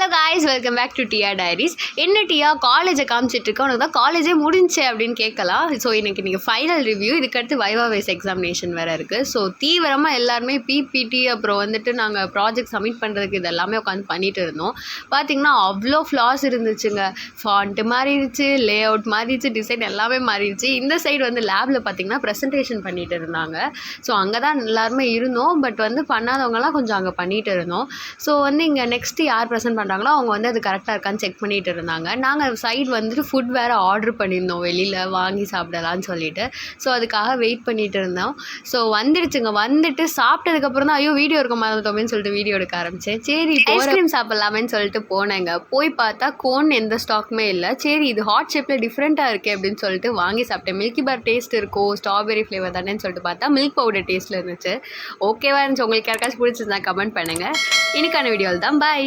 Hello guys, welcome back to Diya diaries. என்ன டியா காலேஜை காமிச்சிட்ருக்கேன், உனக்கு தான் காலேஜே முடிஞ்சு அப்படின்னு கேட்கலாம். ஸோ எனக்கு ஃபைனல் ரிவ்யூ, இதுக்கடுத்து வைவா வைஸ் எக்ஸாமினேஷன் வேறு இருக்குது. ஸோ தீவிரமாக எல்லாருமே பிபிடி அப்புறம் வந்துட்டு நாங்கள் ப்ராஜெக்ட் சப்மிட் பண்ணுறதுக்கு இதெல்லாமே உட்காந்து பண்ணிட்டு இருந்தோம். பார்த்திங்கன்னா அவ்வளோ ஃப்ளாஸ் இருந்துச்சுங்க. ஃபாண்ட்டு மாறிடுச்சு, லே அவுட் மாறிடுச்சு, டிசைன் எல்லாமே மாறிடுச்சு. இந்த சைடு வந்து லேபில் பார்த்திங்கன்னா ப்ரெசன்டேஷன் பண்ணிட்டு இருந்தாங்க. ஸோ அங்கே தான் எல்லாருமே இருந்தோம். பட் வந்து பண்ணாதவங்கலாம் கொஞ்சம் அங்கே பண்ணிகிட்டு இருந்தோம். ஸோ வந்து இங்கே நெக்ஸ்ட்டு யார் ப்ரெசென்ட் பண்ணுறாங்களோ அவங்க வந்து அது கரெக்டாக இருக்கான்னு செக் பண்ணிகிட்டு இருந்தாங்க. நாங்கள் சைடு வந்துட்டு ஃபுட் வேறு ஆர்டர் பண்ணியிருந்தோம், வெளியில் வாங்கி சாப்பிடலான்னு சொல்லிட்டு. ஸோ அதுக்காக வெயிட் பண்ணிகிட்டு இருந்தோம். ஸோ வந்துடுச்சுங்க. வந்துட்டு சாப்பிட்டதுக்கப்புறம் தான் ஐயோ வீடியோ எடுக்க மறந்துட்டோமேன்னு சொல்லிட்டு வீடியோ எடுக்க ஆரம்பித்தேன். சரி ஐஸ்கிரீம் சாப்பிட்லாமேன்னு சொல்லிட்டு போனேங்க. போய் பார்த்தா கோன் எந்த ஸ்டாக்குமே இல்லை. சரி இது ஹாட் ஷேப்பில் டிஃப்ரெண்ட்டாக இருக்கே அப்படின்னு சொல்லிட்டு வாங்கி சாப்பிட்டேன். மில்கி பார் டேஸ்ட் இருக்கும், ஸ்ட்ராபெரி ஃப்ளேவர் தானேன்னு சொல்லிட்டு பார்த்தா மில்க் பவுடர் டேஸ்ட்டில் இருந்துச்சு. ஓகேவா இருந்துச்சு. உங்களுக்கு யாருக்காச்சும் பிடிச்சிருந்தா கமெண்ட் பண்ணுங்கள். இன்னைக்கான வீடியோவில் தான். பாய்.